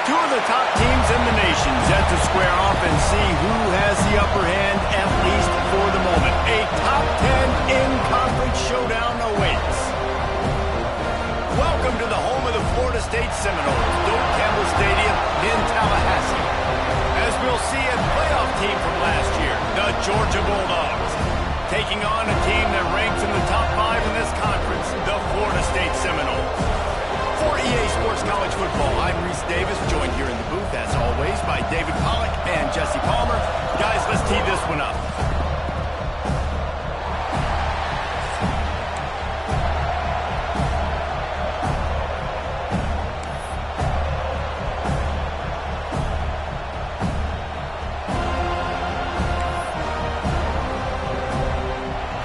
Two of the top teams in the nation set to square off and see who has the upper hand, at least for the moment. A top 10 in-conference showdown awaits. Welcome to the home of the Florida State Seminoles, Doak Campbell Stadium in Tallahassee. As we'll see a playoff team from last year, the Georgia Bulldogs, taking on a team that ranks in the top 5 in this conference, the Florida State Seminoles. For EA Sports College Football, I'm Reese Davis, joined here in the booth, as always, by David Pollack and Jesse Palmer. Guys, let's tee this one up.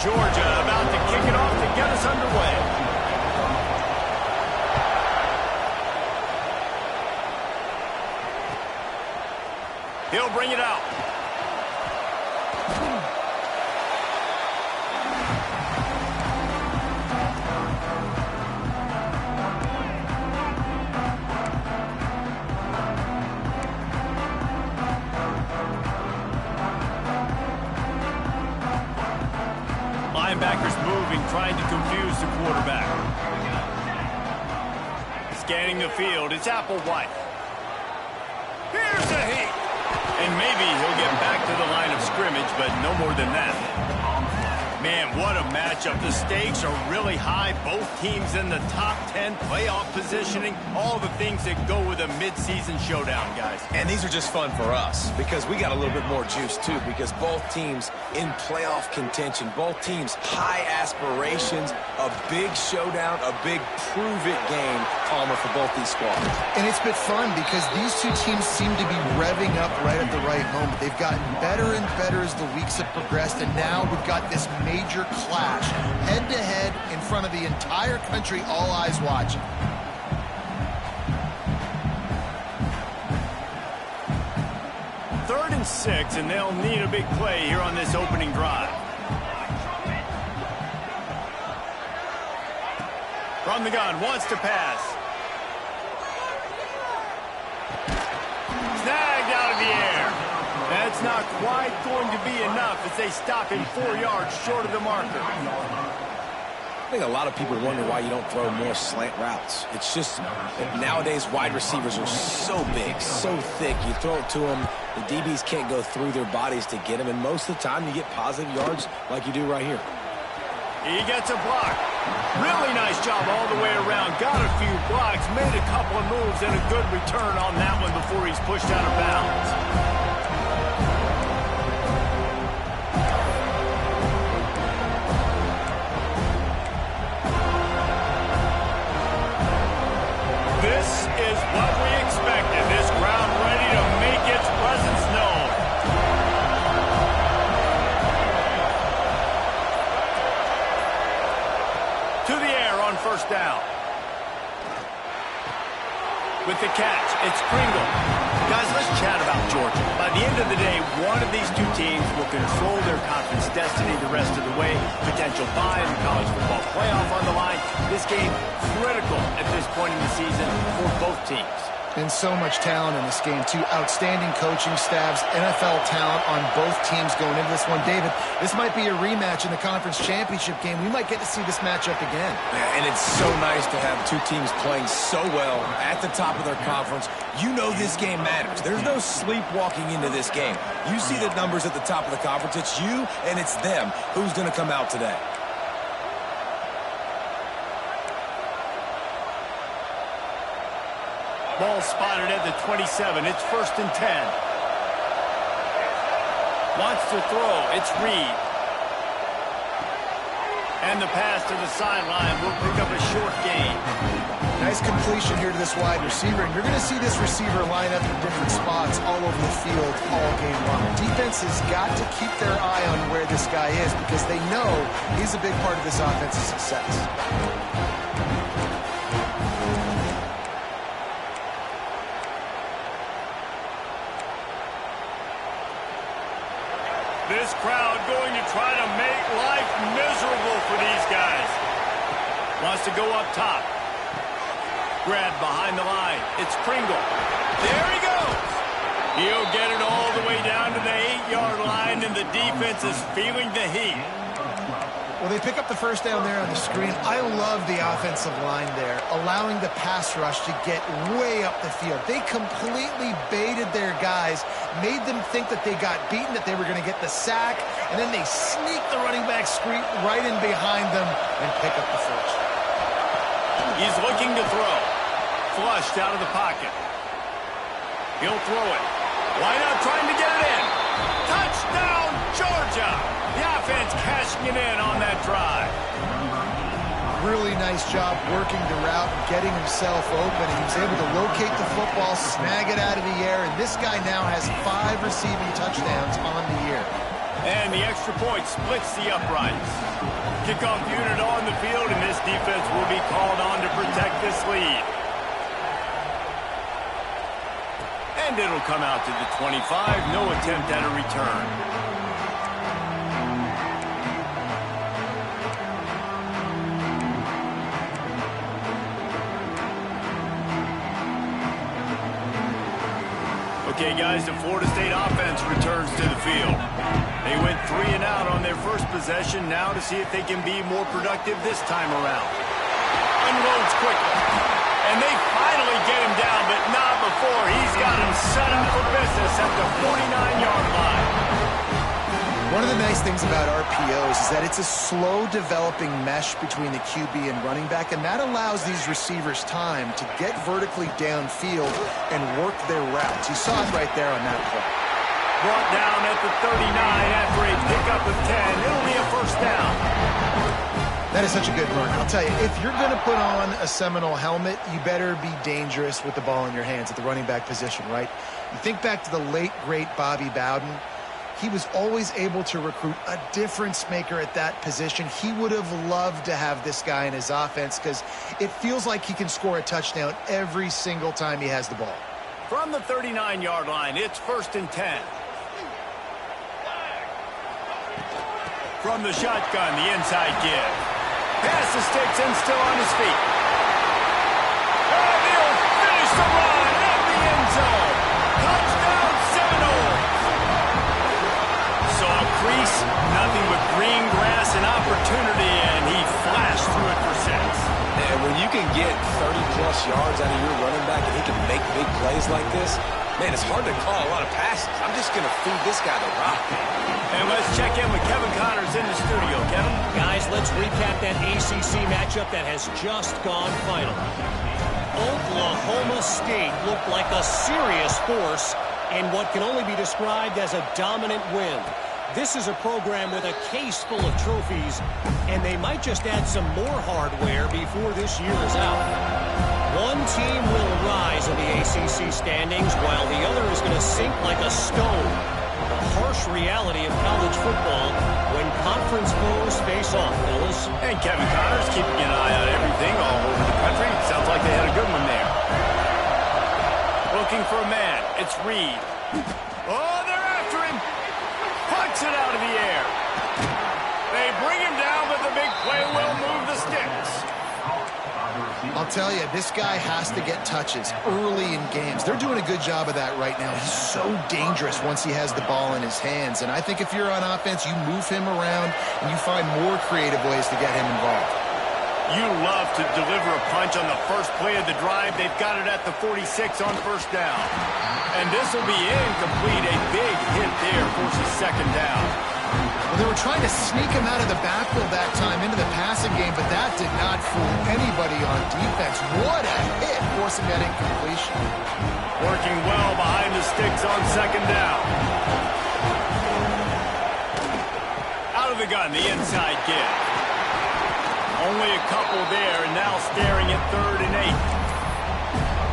Georgia about to kick it off to get us underway. He'll bring it out. Linebackers moving, trying to confuse the quarterback. Scanning the field, it's Applewhite. Here's a hit. And maybe he'll get back to the line of scrimmage, but no more than that. Man, what a matchup. The stakes are really high. Both teams in the top 10, playoff positioning, all the things that go with a midseason showdown, guys. And these are just fun for us because we got a little bit more juice, too, because both teams in playoff contention, both teams high aspirations, a big showdown, a big prove-it game, Palmer, for both these squads. And it's been fun because these two teams seem to be revving up right at the right moment. They've gotten better and better as the weeks have progressed, and now we've got this major clash, head-to-head in front of the entire country, all eyes watching. Third and 6, and they'll need a big play here on this opening drive. From the gun, wants to pass. Snagged out of the air. That's not quite going to be enough as they stop him 4 yards short of the marker. I think a lot of people wonder why you don't throw more slant routes. It's just that nowadays wide receivers are so big, so thick. You throw it to them, the DBs can't go through their bodies to get them, and most of the time you get positive yards like you do right here. He gets a block. Really nice job all the way around. Got a few blocks, made a couple of moves, and a good return on that one before he's pushed out of bounds. This is what we expected. This crowd ready to make its presence known. To the air on first down. With the catch, it's Pringle. Guys, let's chat about Georgia. By the end of the day, one of these two teams will control their conference destiny the rest of the way. Potential bye in the college football playoff on the line. This game critical at this point in the season for both teams. And so much talent in this game, too. Outstanding coaching staffs, NFL talent on both teams going into this one. David, this might be a rematch in the conference championship game. We might get to see this matchup again. Yeah, and it's so nice to have two teams playing so well at the top of their conference. You know this game matters. There's no sleepwalking into this game. You see the numbers at the top of the conference. It's you and it's them. Who's going to come out today? Ball spotted at the 27. It's 1st and 10. Wants to throw. It's Reed. And the pass to the sideline will pick up a short gain. Nice completion here to this wide receiver. And you're going to see this receiver line up in different spots all over the field all game long. Defense has got to keep their eye on where this guy is because they know he's a big part of this offense's success. This crowd going to try to make life miserable for these guys. Wants to go up top. Grab behind the line. It's Pringle. There he goes. He'll get it all the way down to the 8-yard line, and the defense is feeling the heat. Well, they pick up the first down there on the screen. I love the offensive line there, allowing the pass rush to get way up the field. They completely baited their guys, made them think that they got beaten, that they were going to get the sack, and then they sneak the running back screen right in behind them and pick up the first. He's looking to throw. Flushed out of the pocket. He'll throw it. Why not trying to get it in? Touchdown, Georgia! The offense cashing it in on that drive. Really nice job working the route and getting himself open. He was able to locate the football, snag it out of the air, and this guy now has 5 receiving touchdowns on the year. And the extra point splits the uprights. Kickoff unit on the field, and this defense will be called on to protect this lead. And it'll come out to the 25. No attempt at a return. Okay, guys, the Florida State offense returns to the field. They went 3 and out on their first possession, now to see if they can be more productive this time around. Unloads quickly. And they finally get him down, but not before he's got him set up for business at the 49-yard line. One of the nice things about RPOs is that it's a slow-developing mesh between the QB and running back, and that allows these receivers time to get vertically downfield and work their routes. You saw it right there on that play. Brought down at the 39 after a pickup of 10. It'll be a first down. That is such a good run. I'll tell you, if you're going to put on a Seminole helmet, you better be dangerous with the ball in your hands at the running back position, right? You think back to the late, great Bobby Bowden. He was always able to recruit a difference maker at that position. He would have loved to have this guy in his offense because it feels like he can score a touchdown every single time he has the ball. From the 39-yard line, it's 1st and 10. From the shotgun, the inside give. Pass the sticks and still on his feet. And he'll finish the run in the end zone. Touchdown, Seminoles. Saw a crease, nothing but green grass and opportunity, and he flashed through it for 6. And when you can get 30-plus yards out of your running back and he can make big plays like this, man, it's hard to call a lot of passes. I'm just going to feed this guy the rock. And let's check in with Kevin Connors in the studio. Kevin? Guys, let's recap that ACC matchup that has just gone final. Oklahoma State looked like a serious force in what can only be described as a dominant win. This is a program with a case full of trophies, and they might just add some more hardware before this year is out. One team will rise in the ACC standings, while the other is going to sink like a stone. The harsh reality of college football when conference foes face off, fellas. And Kevin Connors keeping an eye on everything all over the country. Sounds like they had a good one there. Looking for a man. It's Reed. Oh, they're after him. Puts it out of the air. They bring him down, but the big play will move the sticks. I'll tell you, this guy has to get touches early in games. They're doing a good job of that right now. He's so dangerous once he has the ball in his hands. And I think if you're on offense, you move him around and you find more creative ways to get him involved. You love to deliver a punch on the first play of the drive. They've got it at the 46 on first down. And this will be incomplete. A big hit there forces second down. Well, they were trying to sneak him out of the backfield that time into the passing game, but that did not fool anybody on defense. What a hit, forcing that incompletion. Working well behind the sticks on second down. Out of the gun, the inside give. Only a couple there, and now staring at 3rd and 8.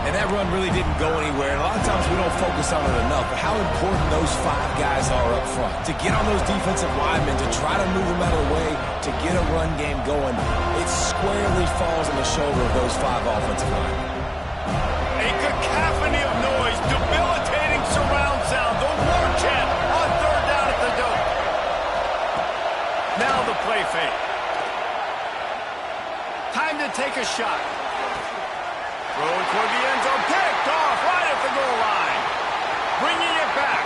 And that run really didn't go anywhere. And a lot of times we don't focus on it enough, but how important those 5 guys are up front. To get on those defensive linemen, to try to move them out of the way, to get a run game going, it squarely falls on the shoulder of those 5 offensive linemen. A cacophony of noise, debilitating surround sound, the war chant on 3rd down at the Dome. Now the play fake. Time to take a shot. Throw toward the end zone. Picked off right at the goal line. Bringing it back.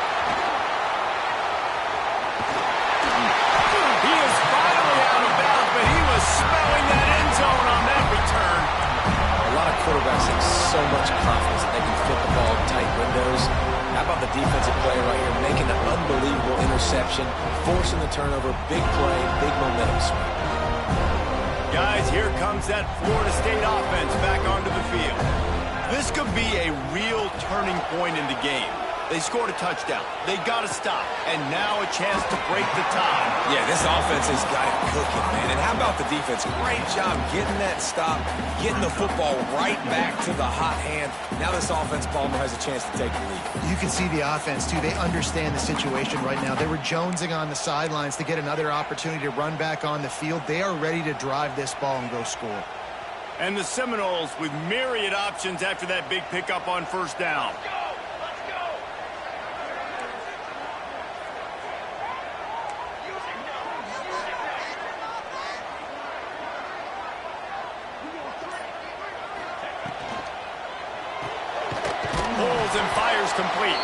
He is finally out of bounds, but he was smelling that end zone on that return. A lot of quarterbacks have so much confidence that they can fit the ball in tight windows. How about the defensive play right here, making an unbelievable interception, forcing the turnover, big play, big momentum swing. Guys, here comes that Florida State offense back onto the field. This could be a real turning point in the game. They scored a touchdown. They got to stop. And now a chance to break the tie. Yeah, this offense has got it cooking, man. And how about the defense? Great job getting that stop, getting the football right back to the hot hand. Now this offense, Palmer, has a chance to take the lead. You can see the offense, too. They understand the situation right now. They were jonesing on the sidelines to get another opportunity to run back on the field. They are ready to drive this ball and go score. And the Seminoles with myriad options after that big pickup on first down. And fires complete.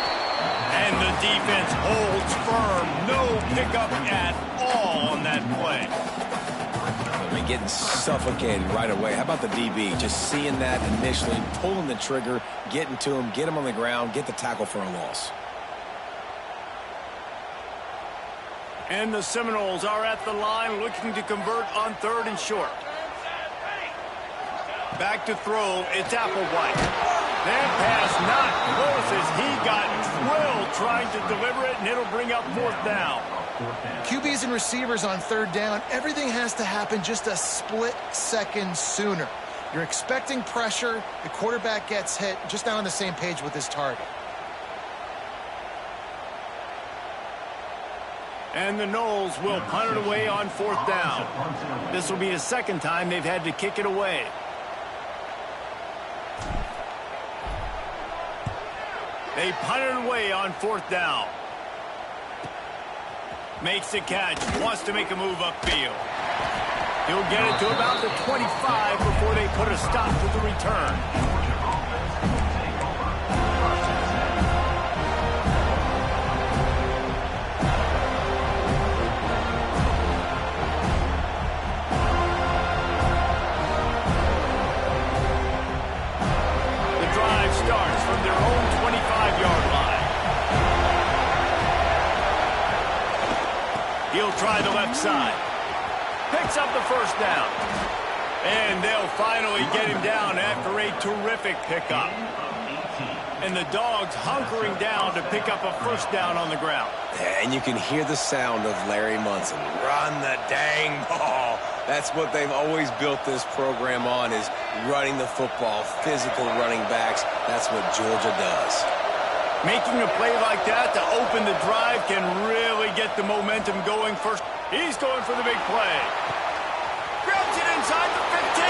And the defense holds firm. No pickup at all on that play. They're getting suffocated right away. How about the DB? Just seeing that initially, pulling the trigger, getting to him, get him on the ground, get the tackle for a loss. And the Seminoles are at the line looking to convert on 3rd and short. Back to throw. It's Applewhite. That pass not close as he got drilled trying to deliver it, and it'll bring up 4th down. QBs and receivers on 3rd down, everything has to happen just a split second sooner. You're expecting pressure, the quarterback gets hit, just not on the same page with his target. And the Noles will punt it away on 4th down. This will be the second time they've had to kick it away. They punt it away on 4th down. Makes the catch. Wants to make a move upfield. He'll get it to about the 25 before they put a stop to the return. Starts from their own 25-yard line. He'll try the left side. Picks up the first down. And they'll finally get him down after a terrific pickup. And the Dogs hunkering down to pick up a first down on the ground. And you can hear the sound of Larry Munson. Run the dang ball. That's what they've always built this program on, is running the football, physical running backs. That's what Georgia does. Making a play like that to open the drive can really get the momentum going first. He's going for the big play. Grabs it inside the 15.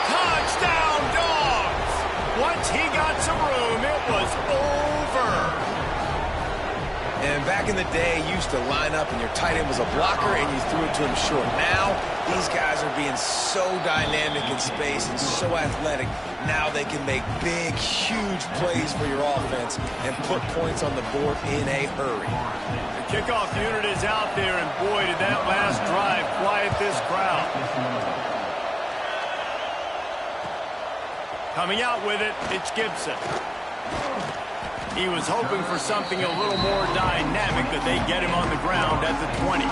Touchdown, Dogs. Once he got some room, it was over. And back in the day, you used to line up and your tight end was a blocker and you threw it to him short. Now, these guys are being so dynamic in space and so athletic. Now they can make big, huge plays for your offense and put points on the board in a hurry. The kickoff unit is out there, and boy, did that last drive quiet this crowd. Coming out with it, it's Gibson. He was hoping for something a little more dynamic, that they get him on the ground at the 20.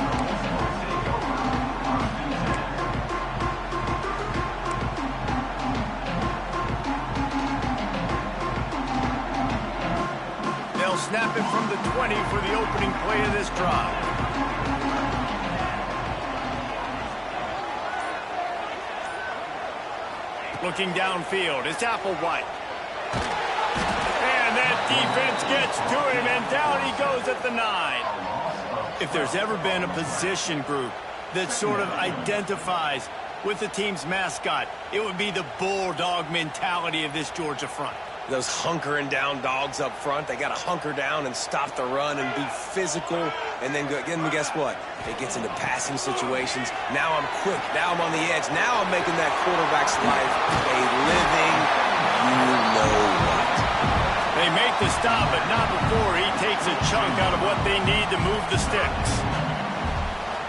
They'll snap it from the 20 for the opening play of this drive. Looking downfield, it's Applewhite. And that defense gets to him, and down he goes at the 9. If there's ever been a position group that sort of identifies with the team's mascot, it would be the bulldog mentality of this Georgia front. Those hunkering down dogs up front, they got to hunker down and stop the run and be physical. And then guess what? It gets into passing situations. Now I'm quick. Now I'm on the edge. Now I'm making that quarterback's life a living you-know-what. They make the stop, but not before he takes a chunk out of what they need to move the sticks.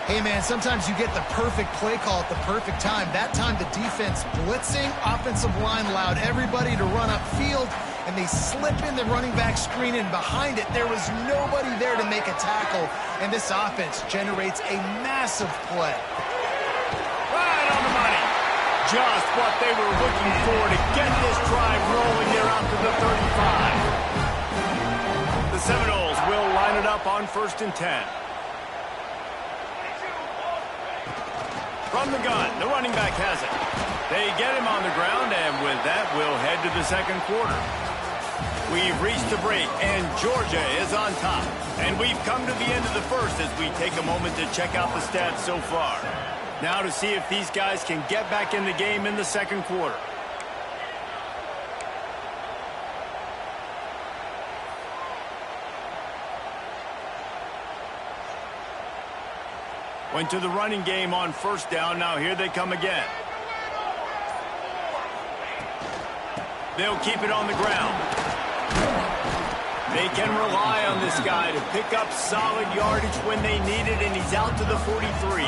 Hey, man, sometimes you get the perfect play call at the perfect time. That time the defense blitzing, offensive line allowed everybody to run upfield, and they slip in the running back screen, and behind it there was nobody there to make a tackle, and this offense generates a massive play. Right on the money. Just what they were looking for to get this drive rolling there out to the 35. The Seminoles will line it up on 1st and 10. From the gun, the running back has it. They get him on the ground, and with that, we'll head to the second quarter. We've reached the break, and Georgia is on top. And we've come to the end of the first as we take a moment to check out the stats so far. Now to see if these guys can get back in the game in the second quarter. Went to the running game on 1st down. Now here they come again. They'll keep it on the ground. They can rely on this guy to pick up solid yardage when they need it, and he's out to the 43.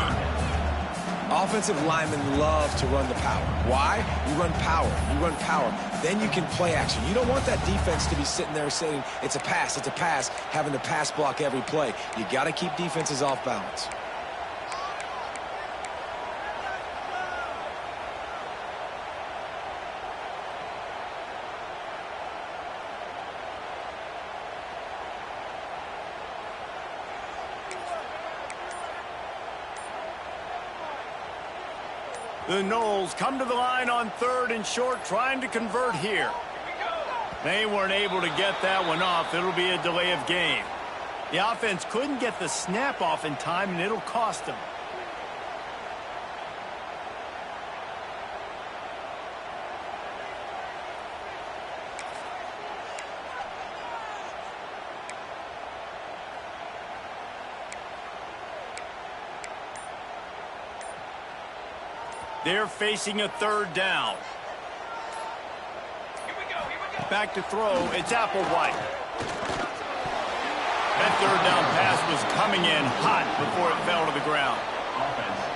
Offensive linemen love to run the power. Why? You run power. You run power. Then you can play action. You don't want that defense to be sitting there saying, it's a pass, having to pass block every play. You got to keep defenses off balance. The Noles come to the line on 3rd and short, trying to convert here. They weren't able to get that one off. It'll be a delay of game. The offense couldn't get the snap off in time, and it'll cost them. They're facing a 3rd down. Back to throw. It's Applewhite. That 3rd down pass was coming in hot before it fell to the ground.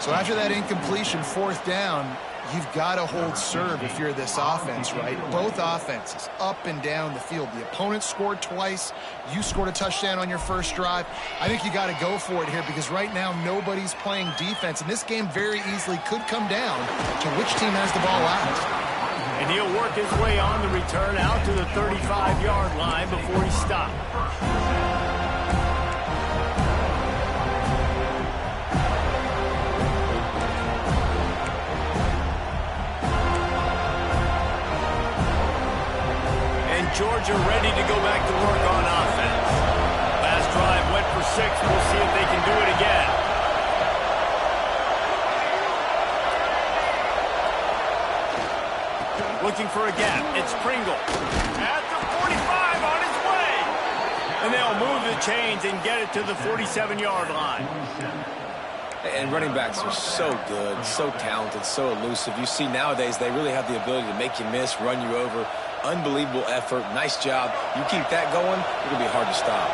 So after that incompletion, 4th down, you've got to hold serve if you're this offense, right? Both offenses up and down the field. The opponent scored twice. You scored a touchdown on your first drive. I think you got to go for it here because right now nobody's playing defense, and this game very easily could come down to which team has the ball last. And he'll work his way on the return out to the 35-yard line before he stopped. Georgia ready to go back to work on offense. Last drive went for 6. We'll see if they can do it again. Looking for a gap. It's Pringle. At the 45 on his way. And they'll move the chains and get it to the 47-yard line. And running backs are so good, so talented, so elusive. You see nowadays they really have the ability to make you miss, run you over. Unbelievable effort. Nice job. You keep that going, it'll be hard to stop.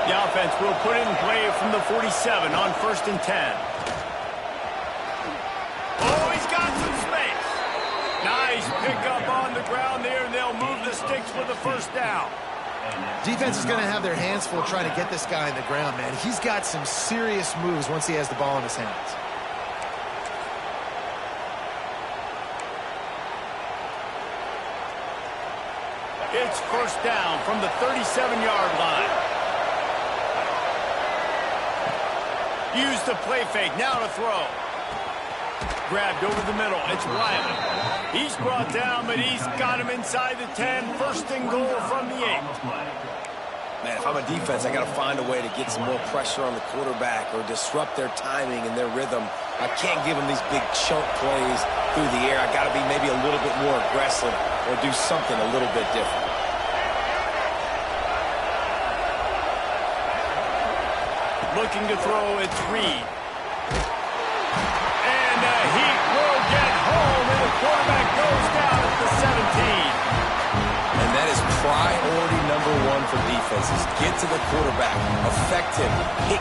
The offense will put it in play from the 47 on 1st and 10. Oh, he's got some space. Nice pickup on the ground there, and they'll move the sticks for the 1st down. Defense is going to have their hands full trying to get this guy on the ground, man. He's got some serious moves once he has the ball in his hands. It's 1st down from the 37-yard line. Use the play fake. Now to throw. Grabbed over the middle. It's Riley. He's brought down, but he's got him inside the 10. 1st and goal from the 8. Man, if I'm a defense, I got to find a way to get some more pressure on the quarterback or disrupt their timing and their rhythm. I can't give them these big chunk plays through the air. I got to be maybe a little bit more aggressive or do something a little bit different. Looking to throw, it's Reed. And he will get home, and the quarterback goes down at the 17. offenses. Get to the quarterback. Affect him.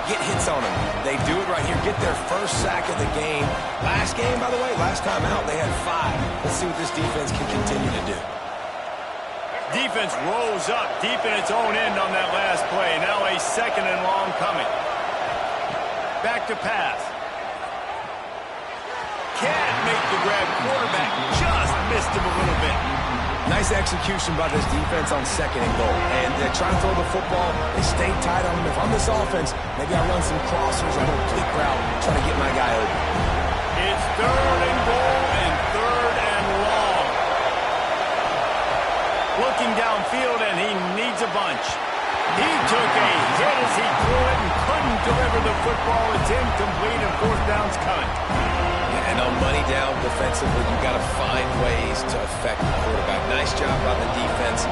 Get hits on him. They do it right here. Get their first sack of the game. Last game, by the way, last time out, they had 5. Let's see what this defense can continue to do. Defense rose up deep in its own end on that last play. Now a 2nd and long coming. Back to pass. Can't make the grab. Quarterback just missed him a little bit. Nice execution by this defense on 2nd and goal. And they're trying to throw the football. They stay tight on him. If I'm this offense, maybe I run some crossers, a little click route, trying to get my guy open. It's 3rd and goal and 3rd and long. Looking downfield, and he needs a bunch. He took a hit as he threw it and couldn't deliver the football. It's incomplete, and 4th down's coming. And on money down defensively, you've got to find ways to affect the quarterback. Nice job by the defense,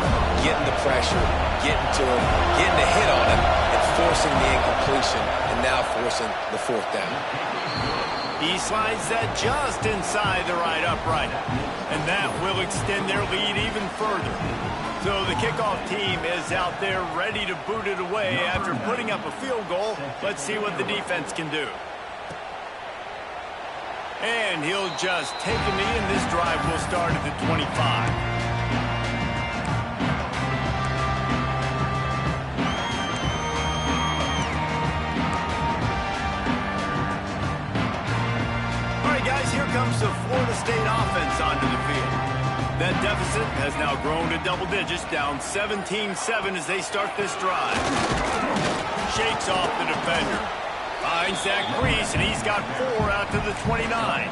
getting the pressure, getting to him, getting a hit on him, and forcing the incompletion, and now forcing the 4th down. He slides that just inside the right upright, and that will extend their lead even further. So the kickoff team is out there ready to boot it away after putting up a field goal. Let's see what the defense can do. And he'll just take a knee, and this drive will start at the 25. All right, guys, here comes the Florida State offense onto the field. That deficit has now grown to double digits, down 17-7 as they start this drive. Shakes off the defender. Finds Zach Brees, and he's got 4 out to the 29.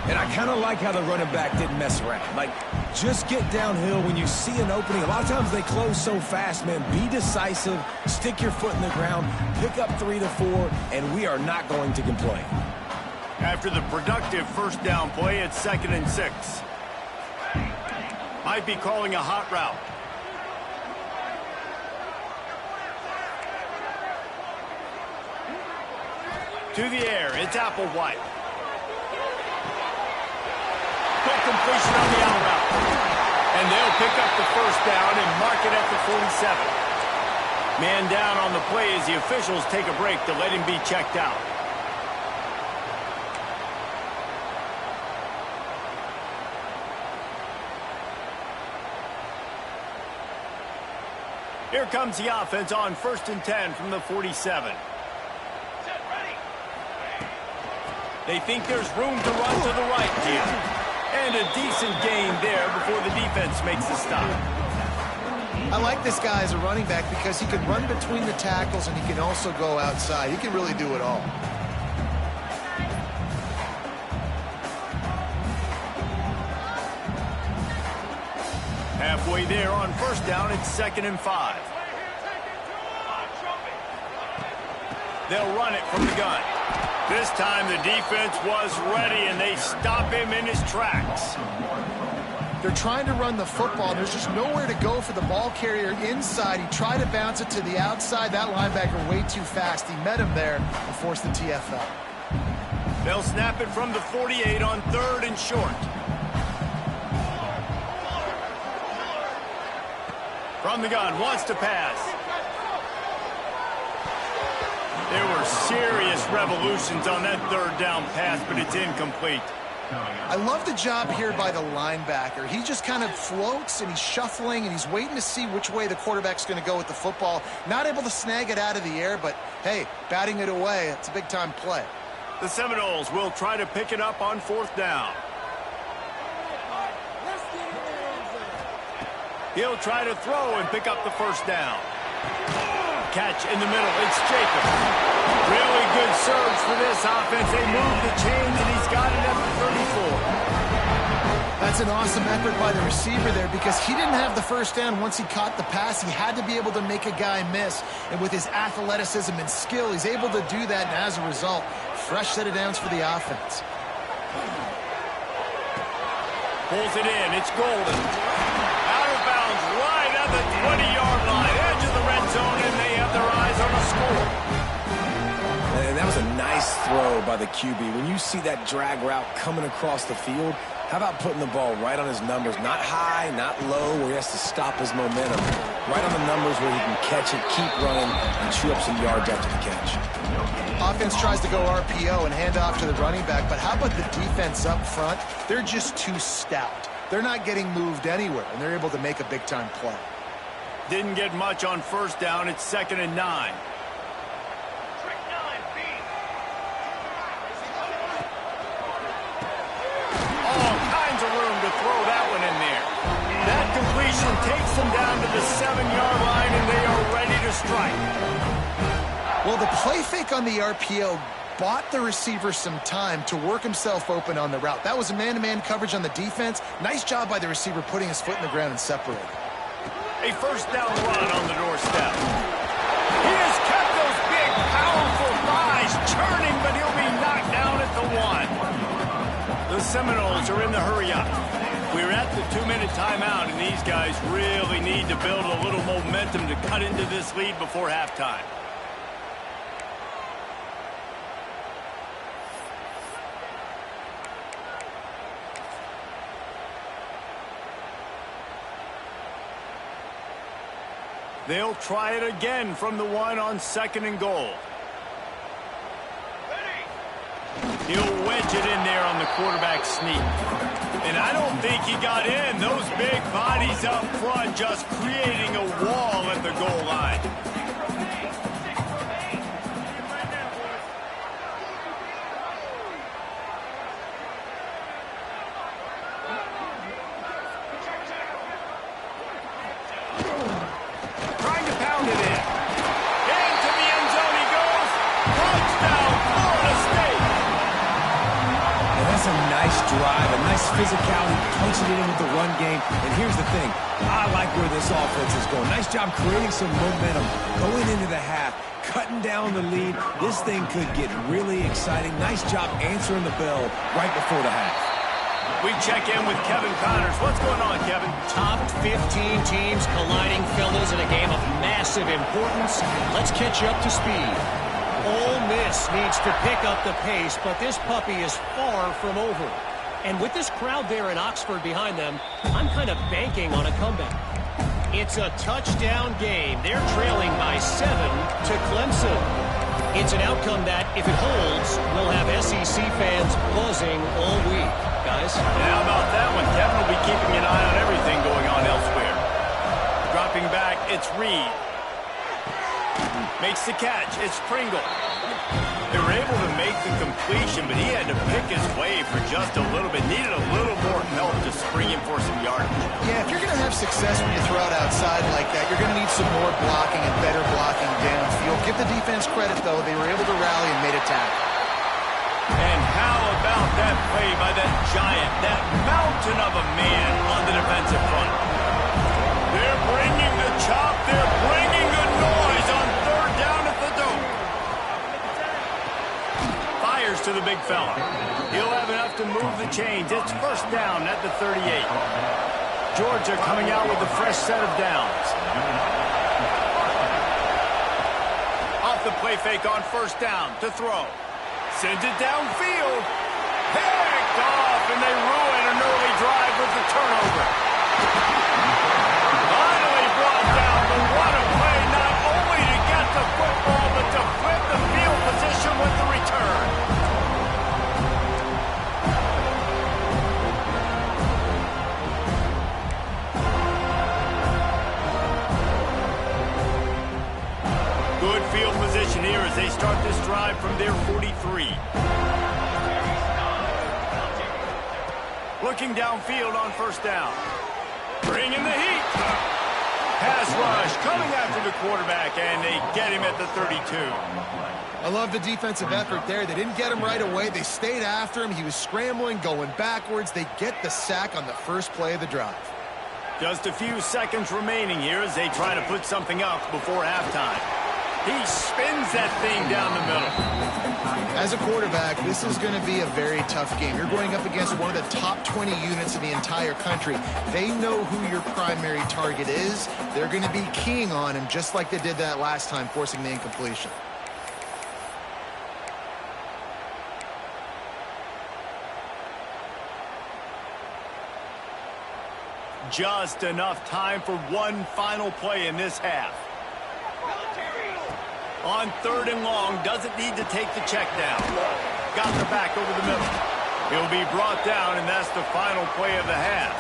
And I kind of like how the running back didn't mess around. Like, just get downhill when you see an opening. A lot of times they close so fast, man. Be decisive, stick your foot in the ground, pick up 3 to 4, and we are not going to complain. After the productive 1st down play, it's 2nd and 6. Might be calling a hot route. To the air, it's Applewhite. Quick completion on the out route. And they'll pick up the 1st down and mark it at the 47. Man down on the play as the officials take a break to let him be checked out. Here comes the offense on 1st and 10 from the 47. They think there's room to run to the right here. And a decent gain there before the defense makes the stop. I like this guy as a running back because he can run between the tackles and he can also go outside. He can really do it all. Halfway there on 1st down, it's 2nd and 5. They'll run it from the gun. This time the defense was ready, and they stop him in his tracks. They're trying to run the football. There's just nowhere to go for the ball carrier inside. He tried to bounce it to the outside. That linebacker way too fast. He met him there and forced the TFL. They'll snap it from the 48 on 3rd and short. From the gun, wants to pass. There were serious revolutions on that 3rd down pass, but it's incomplete. I love the job here by the linebacker. He just kind of floats, and he's shuffling, and he's waiting to see which way the quarterback's going to go with the football. Not able to snag it out of the air, but, hey, batting it away, it's a big-time play. The Seminoles will try to pick it up on 4th down. He'll try to throw and pick up the 1st down. Catch in the middle. It's Jacobs. Really good surge for this offense. They move the chains, and he's got it at the 34. That's an awesome effort by the receiver there because he didn't have the 1st down once he caught the pass. He had to be able to make a guy miss. And with his athleticism and skill, he's able to do that. And as a result, fresh set of downs for the offense. Pulls it in. It's Golden. Out of bounds right at the 20-yard line. Edge of the red zone, and they have their eyes on the score. And that was a nice throw by the QB. When you see that drag route coming across the field, how about putting the ball right on his numbers? Not high, not low, where he has to stop his momentum. right on the numbers where he can catch it, keep running, and chew up some yards after the catch. Offense tries to go RPO and hand off to the running back, but how about the defense up front? They're just too stout. They're not getting moved anywhere, and they're able to make a big-time play. Didn't get much on first down. It's 2nd and 9. All kinds of room to throw that one in there. That completion takes them down to the 7-yard line, and they are ready to strike. Well, the play fake on the RPO bought the receiver some time to work himself open on the route. That was a man-to-man coverage on the defense. Nice job by the receiver putting his foot in the ground and separating. A first down run on the doorstep. He has kept those big, powerful thighs churning, but he'll be knocked down at the 1. The Seminoles are in the hurry-up. We're at the 2-minute timeout, and these guys really need to build a little momentum to cut into this lead before halftime. They'll try it again from the 1 on 2nd and goal. He'll wedge it in there on the quarterback sneak. And I don't think he got in. Those big bodies up front just creating a wall at the goal line. Drive, a nice physicality, punching it in with the run game. And here's the thing, I like where this offense is going. Nice job creating some momentum, going into the half, cutting down the lead. This thing could get really exciting. Nice job answering the bell right before the half. We check in with Kevin Connors. What's going on, Kevin? Top 15 teams colliding, fellas, in a game of massive importance. Let's catch you up to speed. Ole Miss needs to pick up the pace, but this puppy is far from over. And with this crowd there in Oxford behind them, I'm kind of banking on a comeback. It's a touchdown game. They're trailing by 7 to Clemson. It's an outcome that, if it holds, will have SEC fans buzzing all week. Guys? And how about that one? Kevin will be keeping an eye on everything going on elsewhere. Dropping back, it's Reed. Makes the catch. It's Pringle. They were able to make the completion, but he had to pick his way for just a little bit. Needed a little more help to spring him for some yardage. Yeah, if you're going to have success when you throw it outside like that, you're going to need some more blocking and better blocking downfield. Give the defense credit, though. They were able to rally and made a tackle. And how about that play by that giant, that mountain of a man on the defensive front? They're bringing the chop. They're bringing the noise on 3rd down at the dome. Fires to the big fella. He'll have enough to move the chains. It's 1st down at the 38. Georgia coming out with a fresh set of downs. Off the play fake on 1st down to throw. Sends it downfield. Picked off, and they ruin an early drive with the turnover. Finally brought down, but what a play, not only to get the football, but to flip the field position with the return. Good field position here as they start this drive from their 43. Looking downfield on 1st down. Bringing the heat. Pass rush coming after the quarterback, and they get him at the 32. I love the defensive effort there. They didn't get him right away. They stayed after him. He was scrambling, going backwards. They get the sack on the first play of the drive. Just a few seconds remaining here as they try to put something up before halftime. He spins that thing down the middle. As a quarterback, this is going to be a very tough game. You're going up against one of the top 20 units in the entire country. They know who your primary target is. They're going to be keying on him just like they did that last time, forcing the incompletion. Just enough time for one final play in this half. On 3rd and long, doesn't need to take the check down. Got the back over the middle. He'll be brought down, and that's the final play of the half.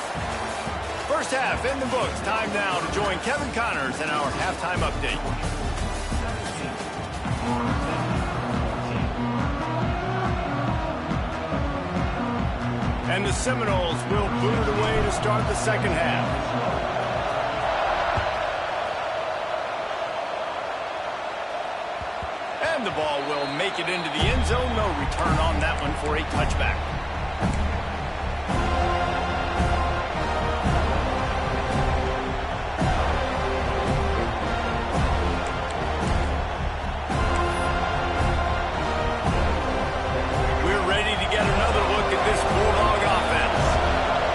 First half in the books. Time now to join Kevin Connors in our halftime update. And the Seminoles will boot it away to start the second half. And the ball will make it into the end zone. No return on that one for a touchback. We're ready to get another look at this Bulldog offense.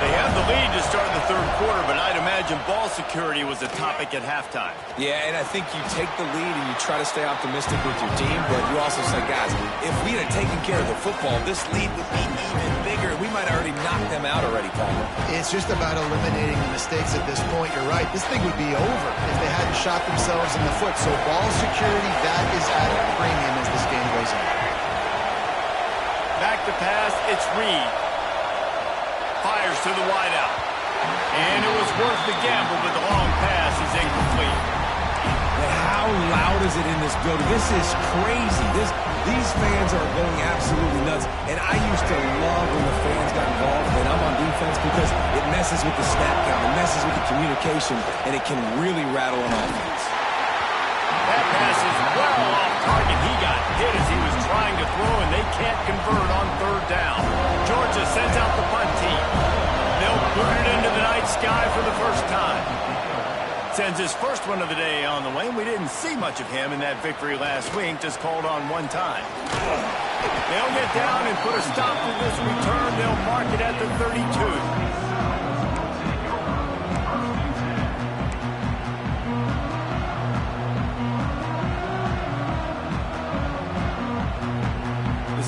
They have the lead to start the third quarter, but I'd imagine ball security was a topic at halftime. Yeah, and I think you take the lead and you try to stay optimistic with your team, but you also say, guys, if we had taken care of the football, this lead would be even bigger. We might have already knocked them out already, Paul. It's just about eliminating the mistakes at this point. You're right. This thing would be over if they hadn't shot themselves in the foot. So ball security, that is at a premium as this game goes on. Back to pass, it's Reed. Fires to the wideout. And it was worth the gamble, but the long pass is incomplete. But how loud is it in this building? This is crazy. These fans are going absolutely nuts. And I used to love when the fans got involved when I'm on defense because it messes with the snap count, it messes with the communication, and it can really rattle an offense. That pass is well off target. He got hit as he was trying to throw, and they can't convert on 3rd down. Georgia sends out the punt team. They'll boot it into the night sky for the first time. Sends his first one of the day on the way, and we didn't see much of him in that victory last week, just called on one time. They'll get down and put a stop to this return. They'll mark it at the 32.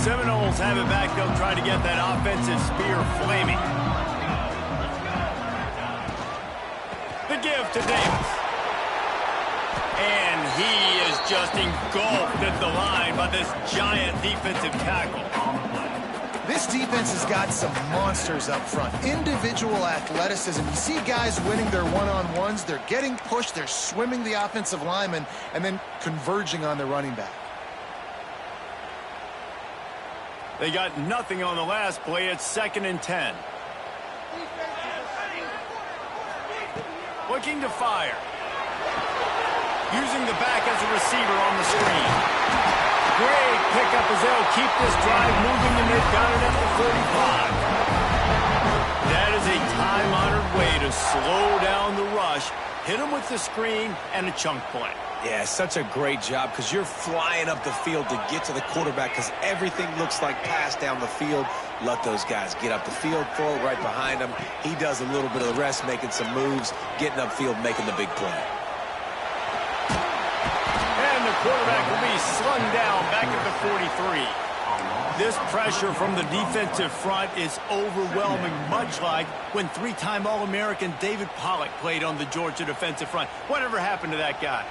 Seminoles have it back. They'll try to get that offensive spear flaming. The give to Davis. And he is just engulfed at the line by this giant defensive tackle. This defense has got some monsters up front. Individual athleticism. You see guys winning their one-on-ones. They're getting pushed. They're swimming the offensive lineman and then converging on the running back. They got nothing on the last play. It's 2nd and 10. Looking to fire. Using the back as a receiver on the screen. Great pickup as they'll keep this drive moving, and they've got it at the 45. That is a time-honored way to slow down the rush, hit them with the screen, and a chunk play. Yeah, such a great job because you're flying up the field to get to the quarterback because everything looks like pass down the field. Let those guys get up the field, throw it right behind him. He does a little bit of the rest, making some moves, getting upfield, making the big play. And the quarterback will be slung down back at the 43. This pressure from the defensive front is overwhelming, much like when 3-time All-American David Pollock played on the Georgia defensive front. Whatever happened to that guy?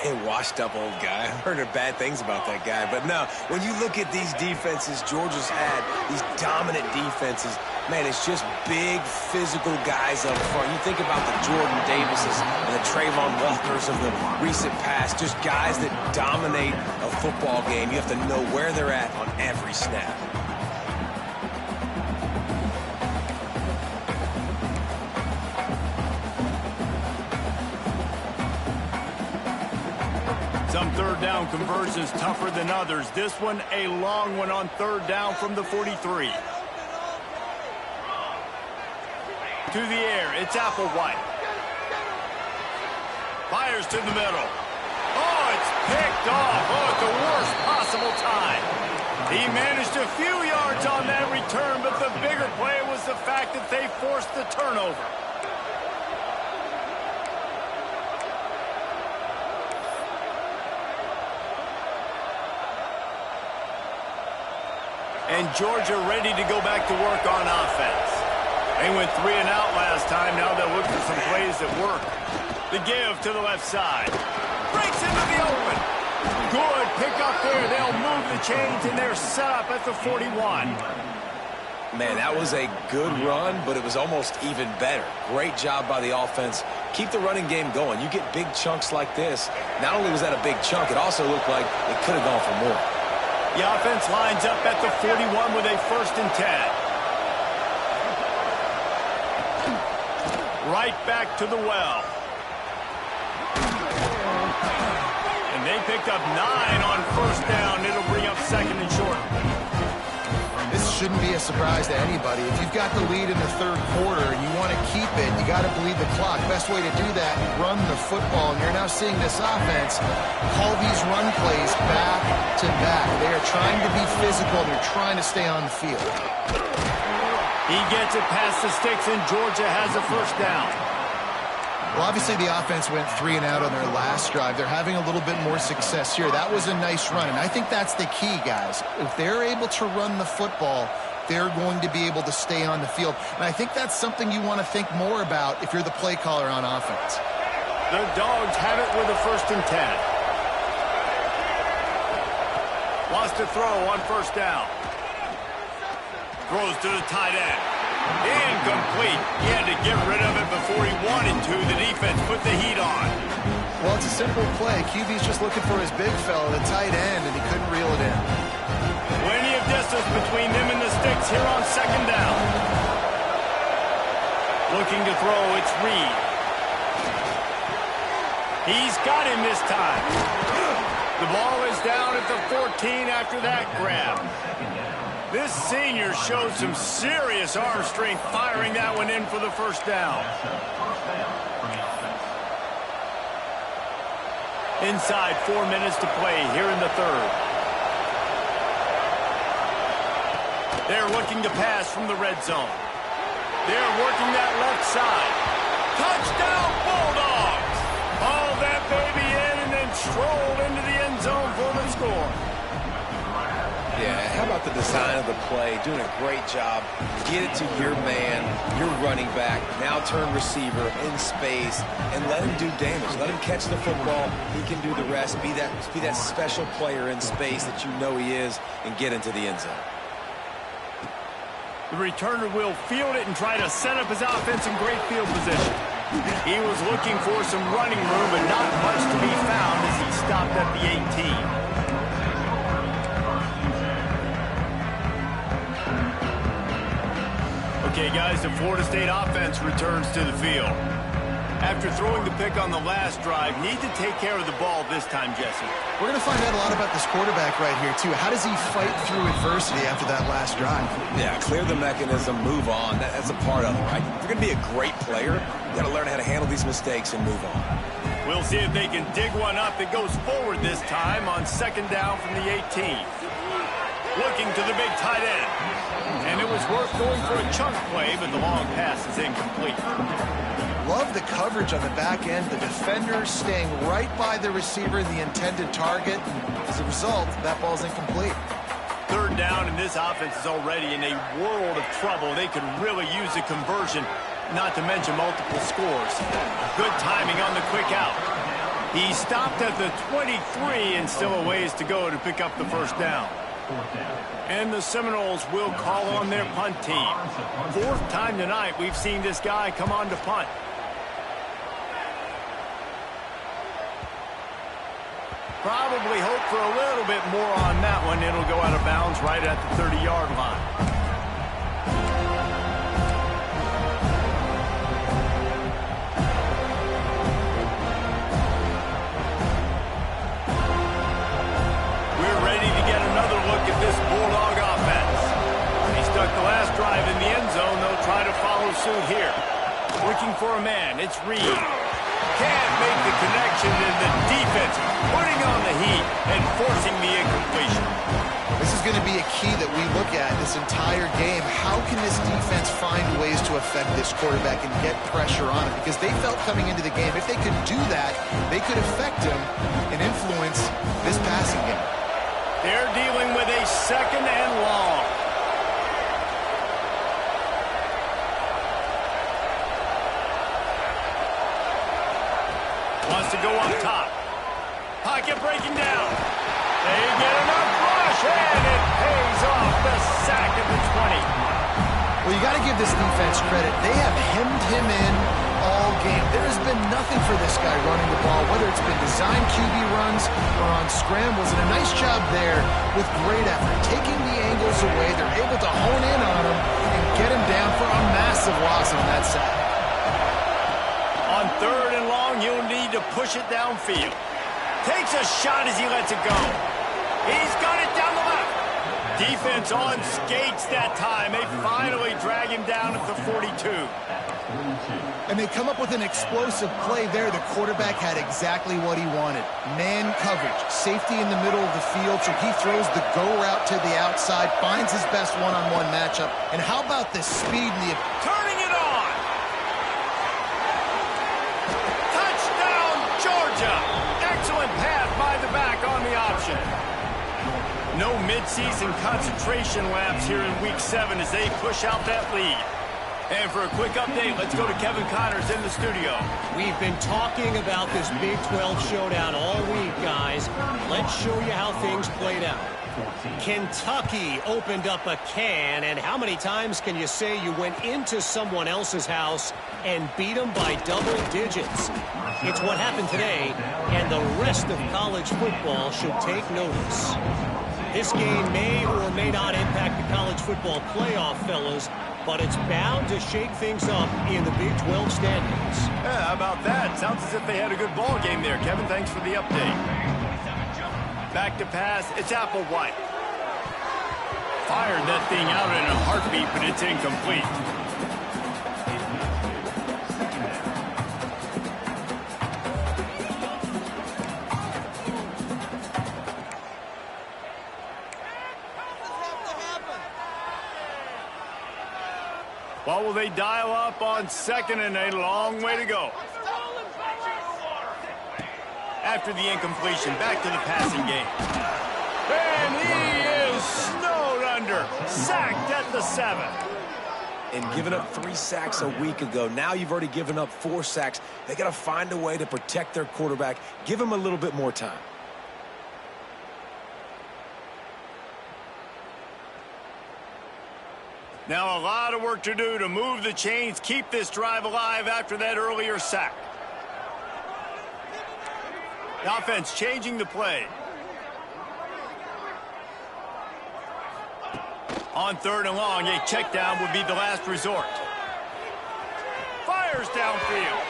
A washed-up old guy. I've heard bad things about that guy. But no, when you look at these defenses Georgia's had, these dominant defenses, man, it's just big, physical guys up front. You think about the Jordan Davises and the Trayvon Walkers of the recent past, just guys that dominate a football game. You have to know where they're at on every snap. Some 3rd down conversions tougher than others. This one a long one on 3rd down from the 43. To the air, it's Applewhite. Fires to the middle. Oh, it's picked off. Oh, at the worst possible time. He managed a few yards on that return, but the bigger play was the fact that they forced the turnover. And Georgia ready to go back to work on offense. They went 3 and out last time. Now they'll look for some plays that work. The give to the left side. Breaks into the open. Good pick up there. They'll move the chains, and they're set up at the 41. Man, that was a good run, but it was almost even better. Great job by the offense. Keep the running game going. You get big chunks like this. Not only was that a big chunk, it also looked like it could have gone for more. The offense lines up at the 41 with a 1st and 10. Right back to the well. And they picked up 9 on 1st down. It'll bring up 2nd and short. This shouldn't be a surprise to anybody. If you've got the lead in the 3rd quarter and you want to keep it, you got to bleed the clock. Best way to do that, run the football. And you're now seeing this offense call these run plays back to back. They are trying to be physical. They're trying to stay on the field. He gets it past the sticks, and Georgia has a 1st down. Well, obviously the offense went 3 and out on their last drive. They're having a little bit more success here. That was a nice run, and I think that's the key, guys. If they're able to run the football, they're going to be able to stay on the field. And I think that's something you want to think more about if you're the play caller on offense. The Dogs have it with a 1st and 10. Wants to throw on 1st down. Throws to the tight end. Incomplete. He had to get rid of it before he wanted to. The defense put the heat on. Well, it's a simple play. QB's just looking for his big fella, the tight end, and he couldn't reel it in. Plenty of distance between them and the sticks here on 2nd down. Looking to throw, it's Reed. He's got him this time. The ball is down at the 14 after that grab. This senior showed some serious arm strength firing that one in for the 1st down. Inside 4 minutes to play here in the 3rd. They're looking to pass from the red zone. They're working that left side. Touchdown Bulldogs! Hauled that baby in and then strolled into the end zone for the score. Yeah, how about the design of the play? Doing a great job. Get it to your man, your running back, now turn receiver in space, and let him do damage. Let him catch the football. He can do the rest. Be that special player in space that you know he is, and get into the end zone. The returner will field it and try to set up his offense in great field position. He was looking for some running room, but not much to be found as he stopped at the 18. Okay, guys, the Florida State offense returns to the field. After throwing the pick on the last drive, need to take care of the ball this time, Jesse. We're going to find out a lot about this quarterback right here, too. How does he fight through adversity after that last drive? Yeah, clear the mechanism, move on. That's a part of it, right? If you're going to be a great player, you got to learn how to handle these mistakes and move on. We'll see if they can dig one up that goes forward this time on 2nd down from the 18. Looking to the big tight end. And it was worth going for a chunk play, but the long pass is incomplete. Love the coverage on the back end. The defenders staying right by the receiver, the intended target. And as a result, that ball's incomplete. 3rd down, and this offense is already in a world of trouble. They could really use a conversion, not to mention multiple scores. Good timing on the quick out. He stopped at the 23 and still a ways to go to pick up the 1st down. And the Seminoles will call on their punt team. 4th time tonight we've seen this guy come on to punt. Probably hope for a little bit more on that one. It'll go out of bounds right at the 30-yard line. This Bulldog offense. He stuck the last drive in the end zone. They'll try to follow suit here. Looking for a man. It's Reed. Can't make the connection, and the defense putting on the heat and forcing the incompletion. This is going to be a key that we look at this entire game. How can this defense find ways to affect this quarterback and get pressure on him? Because they felt coming into the game, if they could do that, they could affect him and influence this passing game. They're dealing with a 2nd and long. to go up top. Pocket breaking down. They get enough rush, and it pays off the sack at the 20. Well, you got to give this defense credit. They have hemmed him in all game. There has been nothing for this guy running the ball, whether it's been designed QB runs or on scrambles, and a nice job there with great effort. Taking the angles away, they're able to hone in on him and get him down for a massive loss on that sack. On 3rd and long, he'll need to push it downfield. Takes a shot as he lets it go. He's got it down the left. Defense on skates that time. They finally drag him down at the 42. And they come up with an explosive play there. The quarterback had exactly what he wanted. Man coverage, safety in the middle of the field, so he throws the go route to the outside, finds his best one-on-one matchup. And how about the speed and the... Turning it on! Touchdown, Georgia! Excellent pass by the back on the option. No midseason concentration laps here in Week 7 as they push out that lead. And for a quick update, let's go to Kevin Connors in the studio. We've been talking about this Big 12 showdown all week, guys. Let's show you how things played out. Kentucky opened up a can, and how many times can you say you went into someone else's house and beat them by double digits? It's what happened today, and the rest of college football should take notice. This game may or may not impact the college football playoff, fellas, but it's bound to shake things up in the Big 12 standings. Yeah, how about that? Sounds as if they had a good ball game there. Kevin, thanks for the update. Back to pass. It's Applewhite. Fired that thing out in a heartbeat, but it's incomplete. What will they dial up on 2nd and a long way to go? After the incompletion, back to the passing game. And he is snowed under. Sacked at the 7. And giving up 3 sacks a week ago. Now you've already given up 4 sacks. They got to find a way to protect their quarterback. Give him a little bit more time. Now a lot of work to do to move the chains, keep this drive alive after that earlier sack. The offense changing the play. On 3rd and long, a check down would be the last resort. Fires downfield.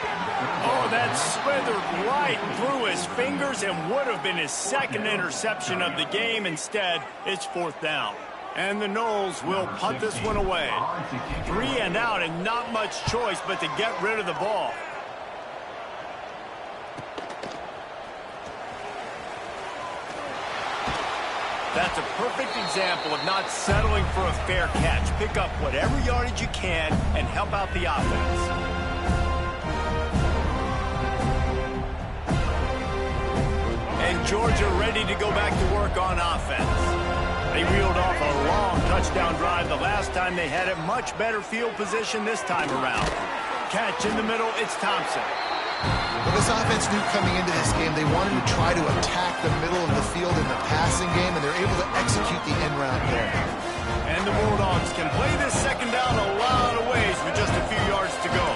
Oh, that slithered right through his fingers and would have been his 2nd interception of the game. Instead, it's 4th down. And the Noles will punt this one away. 3 and out and not much choice but to get rid of the ball. That's a perfect example of not settling for a fair catch. Pick up whatever yardage you can and help out the offense. And Georgia ready to go back to work on offense. They reeled off a long touchdown drive the last time they had it. Much better field position this time around. Catch in the middle, it's Thompson. Well, this offense knew coming into this game they wanted to try to attack the middle of the field in the passing game, and they're able to execute the end route there. And the Bulldogs can play this 2nd down a lot of ways with just a few yards to go.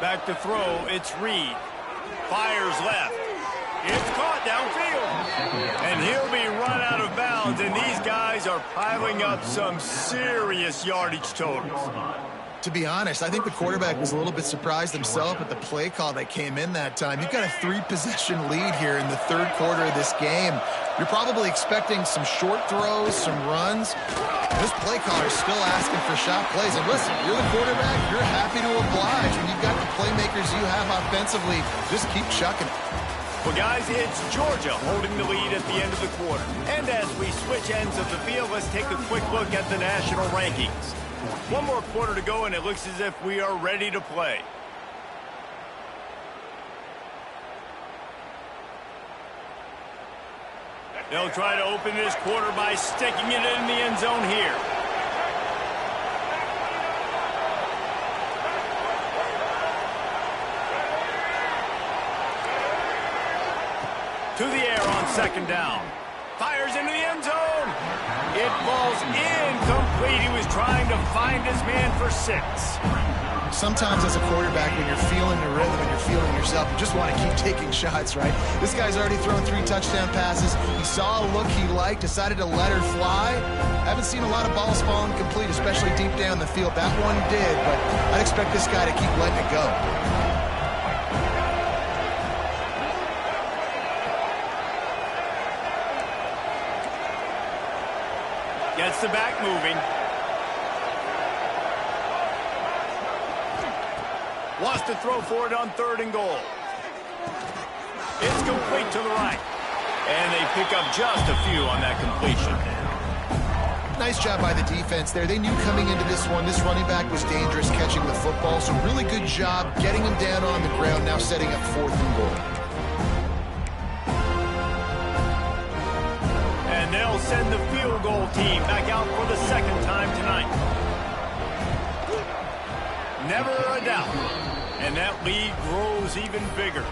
Back to throw, it's Reed. Fires left. It's caught downfield. And he'll be run out of bounds, and these guys are piling up some serious yardage totals. To be honest, I think the quarterback was a little bit surprised himself at the play call that came in that time. You've got a 3-possession lead here in the 3rd quarter of this game. You're probably expecting some short throws, some runs. This play caller's still asking for shot plays. And listen, you're the quarterback, you're happy to oblige. When you've got the playmakers you have offensively, just keep chucking it. Well, guys, it's Georgia holding the lead at the end of the quarter. And as we switch ends of the field, let's take a quick look at the national rankings. One more quarter to go, and it looks as if we are ready to play. They'll try to open this quarter by sticking it in the end zone here. to the air on second down. Fires into the end zone. It falls incomplete. He was trying to find his man for 6. Sometimes as a quarterback, when you're feeling the rhythm and you're feeling yourself, you just want to keep taking shots, right? This guy's already thrown 3 touchdown passes. He saw a look he liked, decided to let her fly. Haven't seen a lot of balls falling complete, especially deep down the field. That one did, but I'd expect this guy to keep letting it go. Gets the back moving. Wants to throw for it on 3rd and goal. It's complete to the right. And they pick up just a few on that completion. Nice job by the defense there. They knew coming into this one, this running back was dangerous catching the football, so really good job getting him down on the ground, now setting up 4th and goal. And they'll send the field goal team back out for the 2nd time tonight. Never a doubt. And that lead grows even bigger.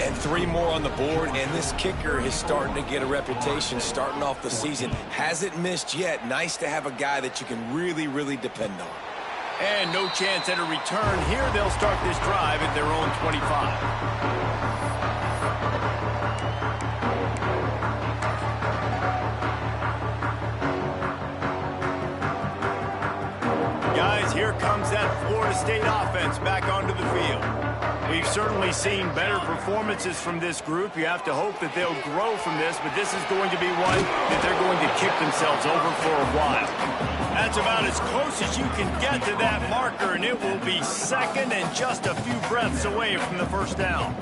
And 3 more on the board, and this kicker is starting to get a reputation starting off the season. Hasn't missed yet. Nice to have a guy that you can really, really depend on. And no chance at a return here. They'll start this drive at their own 25. Here comes that Florida State offense back onto the field. We've certainly seen better performances from this group. You have to hope that they'll grow from this, but this is going to be one that they're going to kick themselves over for a while. That's about as close as you can get to that marker, and it will be 2nd and just a few breaths away from the 1st down.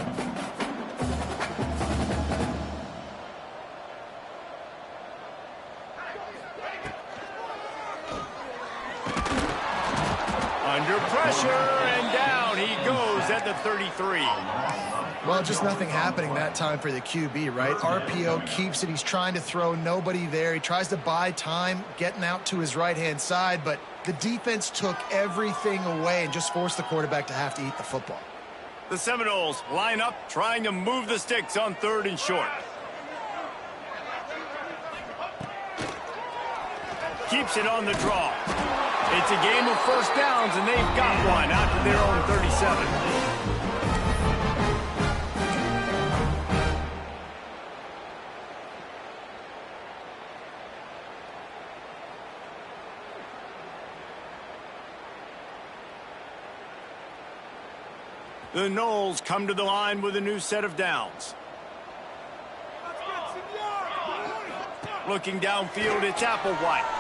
Under pressure, and down he goes at the 33. Well, just nothing happening that time for the QB, right? RPO keeps it. He's trying to throw, nobody there. He tries to buy time, getting out to his right-hand side, but the defense took everything away and just forced the quarterback to have to eat the football. The Seminoles line up, trying to move the sticks on 3rd and short. Keeps it on the draw. It's a game of 1st downs, and they've got one out to their own 37. The Noles come to the line with a new set of downs. Looking downfield, it's Applewhite.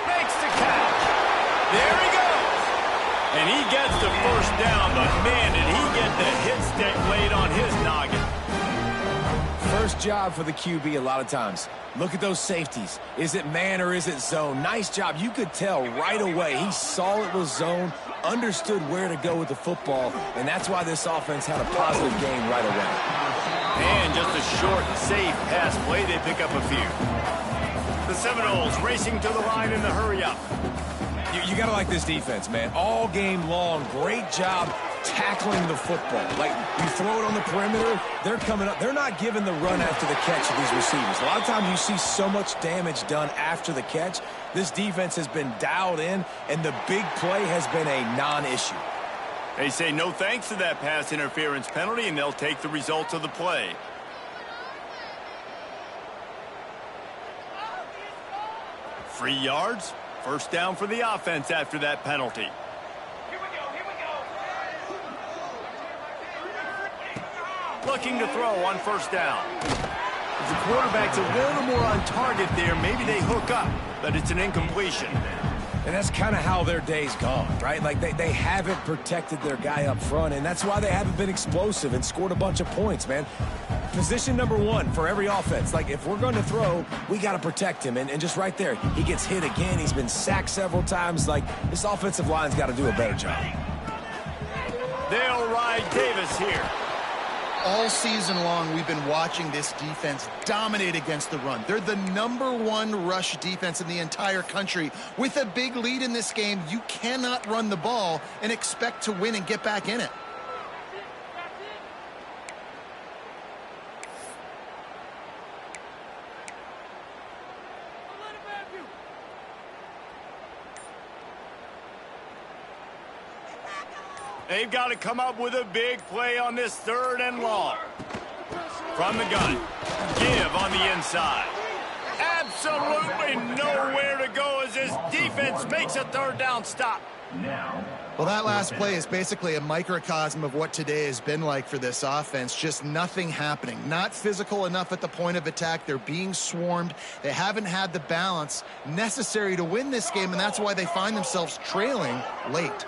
Makes the catch. There he goes. And he gets the 1st down, but man, did he get the hit stick laid on his noggin. First job for the QB a lot of times. Look at those safeties. Is it man or is it zone? Nice job. You could tell right away. He saw it was zone, understood where to go with the football, and that's why this offense had a positive game right away. And just a short, safe pass play. They pick up a few. The Seminoles racing to the line in the hurry-up. You got to like this defense, man. All game long, great job tackling the football. Like, you throw it on the perimeter, they're coming up. They're not giving the run after the catch to these receivers. A lot of times you see so much damage done after the catch. This defense has been dialed in, and the big play has been a non-issue. They say no thanks to that pass interference penalty, and they'll take the results of the play. Free yards. 1st down for the offense after that penalty. Looking to throw on 1st down. If the quarterback's a little more on target there, maybe they hook up, but it's an incompletion. And that's kind of how their day's gone, right? Like, they haven't protected their guy up front, and that's why they haven't been explosive and scored a bunch of points, man. Position number 1 for every offense. Like, if we're going to throw, we got to protect him. And just right there, he gets hit again. He's been sacked several times. Like, this offensive line's got to do a better job. They'll ride Davis here. All season long, we've been watching this defense dominate against the run. They're the #1 rush defense in the entire country. With a big lead in this game, you cannot run the ball and expect to win and get back in it. They've got to come up with a big play on this 3rd and long. From the gun. Give on the inside. Absolutely nowhere to go as his defense makes a 3rd down stop. Well, that last play is basically a microcosm of what today has been like for this offense. Just nothing happening. Not physical enough at the point of attack. They're being swarmed. They haven't had the balance necessary to win this game, and that's why they find themselves trailing late.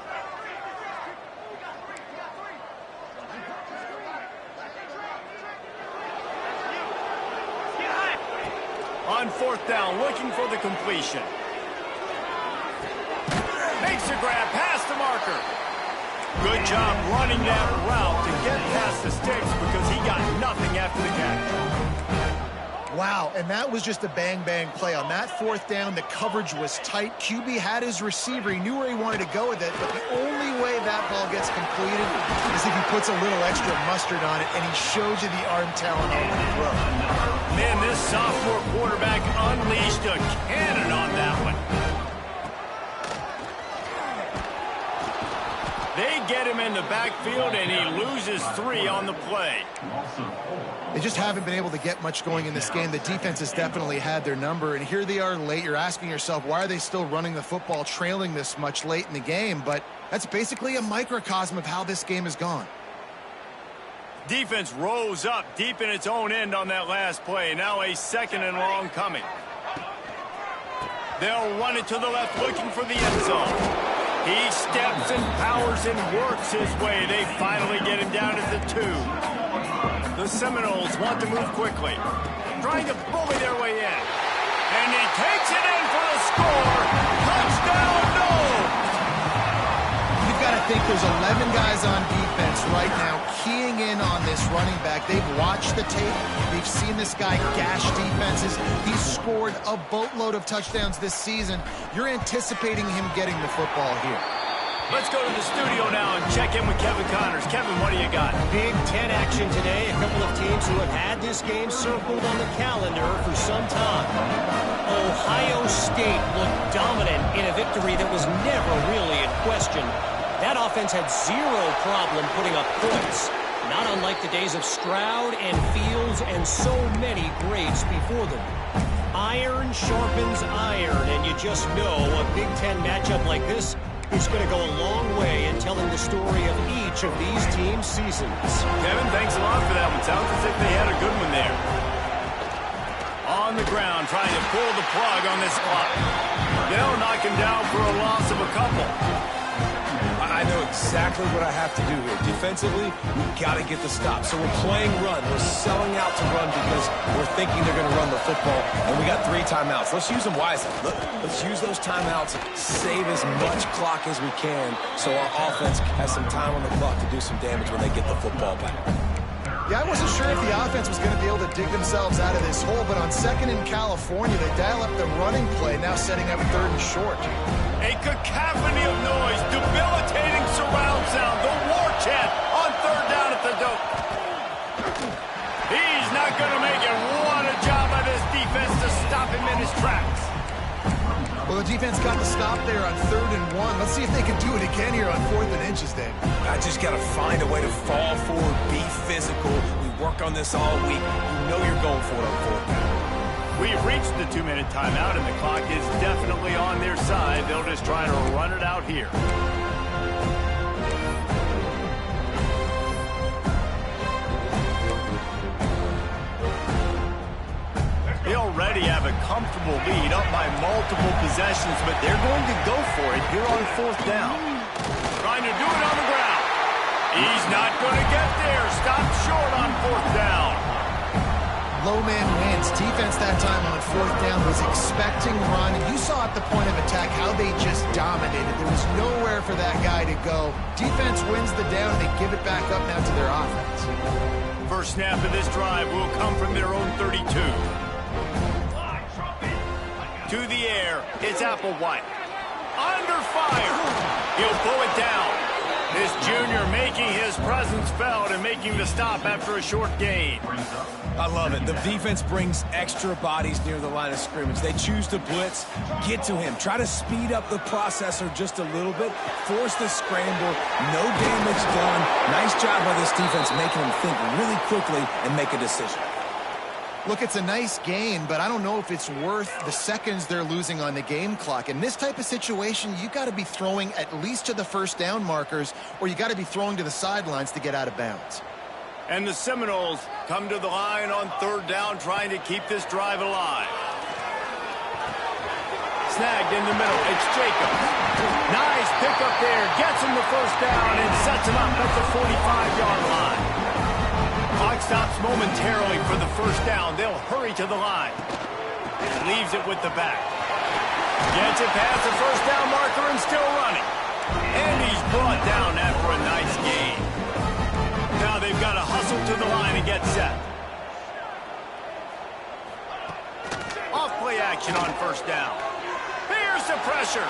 On 4th down, looking for the completion. Makes a grab past the marker. Good job running that route to get past the sticks because he got nothing after the catch. Wow, and that was just a bang-bang play. On that 4th down, the coverage was tight. QB had his receiver. He knew where he wanted to go with it, but the only way that ball gets completed is if he puts a little extra mustard on it, and he shows you the arm talent on the throw. Man, this sophomore quarterback unleashed a cannon on that one. They get him in the backfield, and he loses 3 on the play. They just haven't been able to get much going in this game. The defense has definitely had their number, and here they are late. You're asking yourself, why are they still running the football, trailing this much late in the game? But that's basically a microcosm of how this game has gone. Defense rose up deep in its own end on that last play. Now a 2nd and long coming. They'll run it to the left, looking for the end zone. He steps and powers and works his way. They finally get him down at the 2. The Seminoles want to move quickly, trying to bully their way in. And he takes it in for the score. Touchdown, no! You've got to think there's 11 guys on defense right now keying in on this running back. They've watched the tape. They've seen this guy gash defenses. He's scored a boatload of touchdowns this season. You're anticipating him getting the football here. Let's go to the studio now and check in with Kevin Connors. Kevin, what do you got? Big Ten action today. A couple of teams who have had this game circled on the calendar for some time. Ohio State looked dominant in a victory that was never really in question. That offense had 0 problem putting up points. Not unlike the days of Stroud and Fields and so many greats before them. Iron sharpens iron, and you just know a Big Ten matchup like this is going to go a long way in telling the story of each of these teams' seasons. Kevin, thanks a lot for that one. Sounds as if they had a good one there. On the ground, trying to pull the plug on this clock. They'll knock him down for a loss of a couple. I know exactly what I have to do here. Defensively, we've got to get the stop. So we're playing run. We're selling out to run because we're thinking they're going to run the football, and we got 3 timeouts. Let's use them wisely. Let's use those timeouts, save as much clock as we can so our offense has some time on the clock to do some damage when they get the football back. Yeah, I wasn't sure if the offense was going to be able to dig themselves out of this hole, but on 2nd in California, they dial up the running play, now setting up 3rd and short. A cacophony of noise, debilitating surround sound, the war chant on 3rd down at the dope. He's not going to make it. What a job by this defense to stop him in his tracks. Well, the defense got the stop there on 3rd and 1. Let's see if they can do it again here on 4th and inches, Dave. I just got to find a way to fall forward, be physical. We work on this all week. You know you're going for it on 4th down. We've reached the 2-minute timeout, and the clock is definitely on their side. They'll just try to run it out here. They already have a comfortable lead, up by multiple possessions, but they're going to go for it here on 4th down. Trying to do it on the ground. He's not going to get there. Stopped short on 4th down. Low man wins. Defense that time on 4th down was expecting run. You saw at the point of attack how they just dominated. There was nowhere for that guy to go. Defense wins the down. They give it back up now to their offense. First snap of this drive will come from their own 32. To the air, it's Applewhite. Under fire. He'll pull it down. This junior making his presence felt and making the stop after a short gain. I love it. The defense brings extra bodies near the line of scrimmage. They choose to blitz, get to him, try to speed up the processor just a little bit, force the scramble, no damage done. Nice job by this defense making him think really quickly and make a decision. Look, it's a nice gain, but I don't know if it's worth the seconds they're losing on the game clock. In this type of situation, you got to be throwing at least to the first down markers, or you got to be throwing to the sidelines to get out of bounds. And the Seminoles come to the line on third down, trying to keep this drive alive. Snagged in the middle. It's Jacobs. Nice pickup there. Gets him the first down and sets him up at the 45-yard line. Clock stops momentarily for the first down. They'll hurry to the line. Leaves it with the back. Gets it past the first down marker and still running. And he's brought down after a nice gain. Now they've got to hustle to the line and get set. Off play action on first down. Here's the pressure.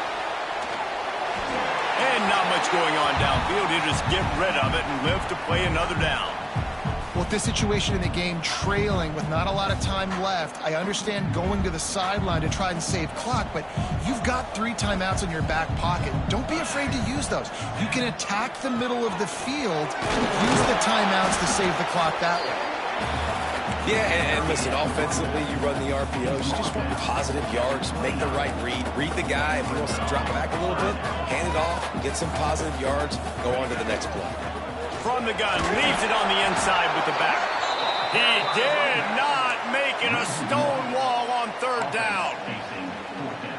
And not much going on downfield. You just get rid of it and live to play another down. Well, with this situation in the game, trailing with not a lot of time left, I understand going to the sideline to try and save clock, but you've got 3 timeouts in your back pocket. Don't be afraid to use those. You can attack the middle of the field, use the timeouts to save the clock that way. Yeah, and listen, offensively, you run the RPOs. You just want positive yards, make the right read the guy. If he wants to drop back a little bit, hand it off, get some positive yards, go on to the next play. From the gun, leaves it on the inside with the back. He did not make it a stone wall on third down.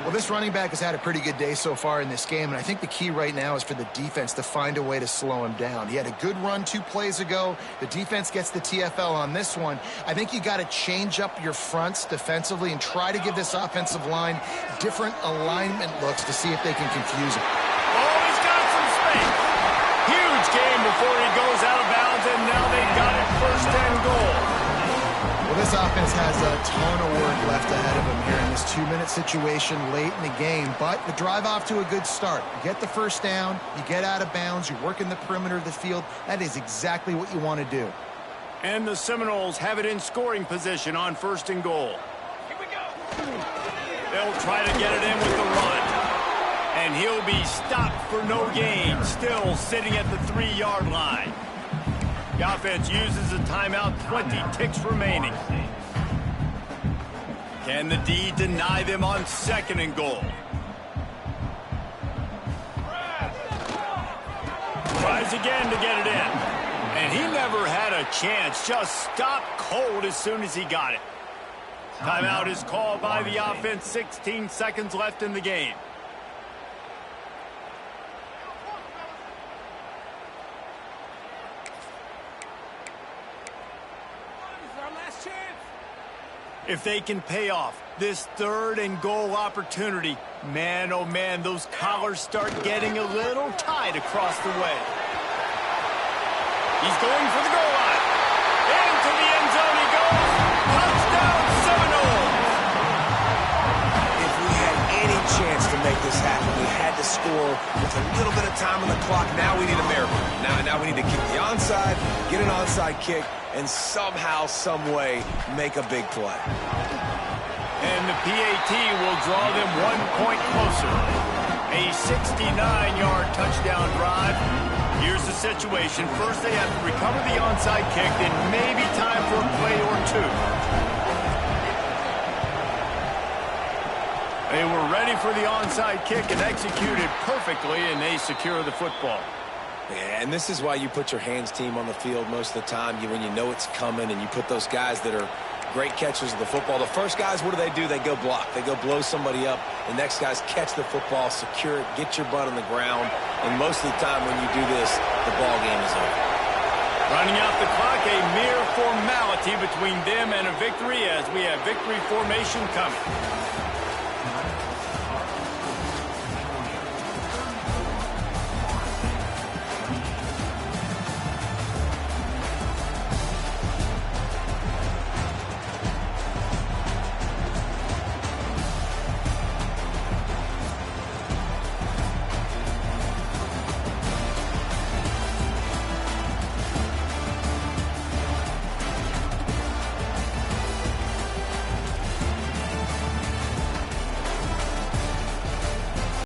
Well, this running back has had a pretty good day so far in this game, and I think the key right now is for the defense to find a way to slow him down. He had a good run 2 plays ago. The defense gets the TFL on this one. I think you got to change up your fronts defensively and try to give this offensive line different alignment looks to see if they can confuse him. Oh, he's got some space. Huge game before he goes out of bounds, and now they've got it 1st and goal. Well, this offense has a ton of work left ahead of them here in this 2-minute situation late in the game, but the drive off to a good start. You get the first down, you get out of bounds, you work in the perimeter of the field. That is exactly what you want to do. And the Seminoles have it in scoring position on 1st and goal. Here we go. They'll try to get it in with the run. And he'll be stopped for no gain, still sitting at the 3-yard line. The offense uses a timeout, 20 ticks remaining. Can the D deny them on 2nd and goal? Tries again to get it in. And he never had a chance, just stopped cold as soon as he got it. Timeout is called by the offense, 16 seconds left in the game. If they can pay off this 3rd and goal opportunity, man, oh man, those collars start getting a little tight across the way. He's going for the goal line. Into the end zone he goes. Touchdown, Seminoles. If we had any chance to make this happen, we had to score with a little bit of time on the clock. Now we need a miracle. Now we need to kick the onside, get an onside kick, and somehow, some way, make a big play. And the PAT will draw them 1 point closer. A 69-yard touchdown drive. Here's the situation. First, they have to recover the onside kick, then maybe time for a play or 2. They were ready for the onside kick and executed perfectly, and they secure the football. Yeah, and this is why you put your hands team on the field most of the time when you know it's coming, and you put those guys that are great catchers of the football. The first guys, what do? They go block. They go blow somebody up. The next guys catch the football, secure it, get your butt on the ground. And most of the time when you do this, the ball game is over. Running out the clock, a mere formality between them and a victory as we have victory formation coming.